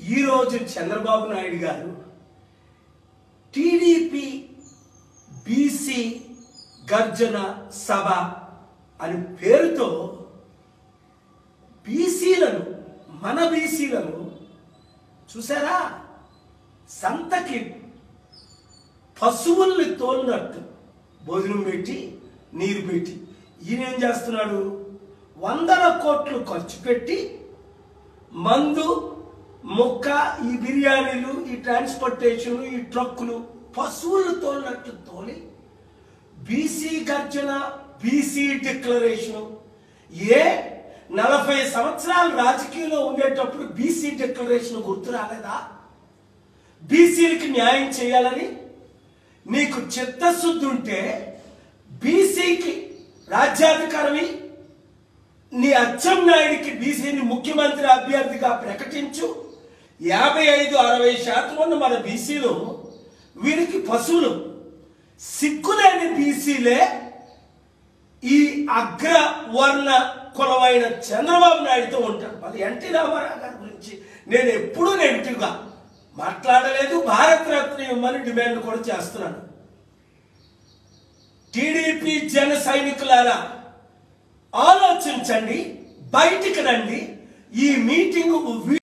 ఈరోజు చంద్రబాబు నాయుడు గారు TDP BC గర్జన సభ అని పేరుతో బీసీలను మన బీసీలను చూసారా సంతకి పశువుల్ని తోలినట్టు భోజనం పెట్టి నీరు పెట్టి ఈయన ఏం చేస్తున్నాడు? 100 కోట్లు ఖర్చు పెట్టి మందు ముక్క ఈ బిర్యానీలు ఈ ట్రాన్స్పోర్టేషన్ ఈ ట్రక్కులు పశువులు తోలినట్టు తోలి బీసీ గర్జన బీసీ డిక్లరేషన్ 40 సంవత్సరాలు రాజకీయంలో ఉండేటప్పుడు బీసీ డిక్లరేషన్ గుర్తు రాలేదా? బీసీలకి న్యాయం చేయాలని నీకు చిత్తశుద్ధి ఉంటే బీసీకి రాజ్యాధికారమి నీ అచ్చెన్నాయుడికి బీసీని ముఖ్యమంత్రి అభ్యర్థిగా ప్రకటించు. 55-60% ఉన్న మన బీసీలు వీరికి పశువులు. సిగ్గులేని బీసీలే ఈ అగ్రవర్ణ కులమైన చంద్రబాబు నాయుడుతో ఉంటారు. మరి ఎన్టీ రామారావు గారి గురించి నేను ఎప్పుడూ నెగిటివ్గా మాట్లాడలేదు. భారతరత్న ఇవ్వమని డిమాండ్ కూడా చేస్తున్నాను. టీడీపీ జన సైనికులారా ఆలోచించండి, బయటికి రండి. ఈ మీటింగ్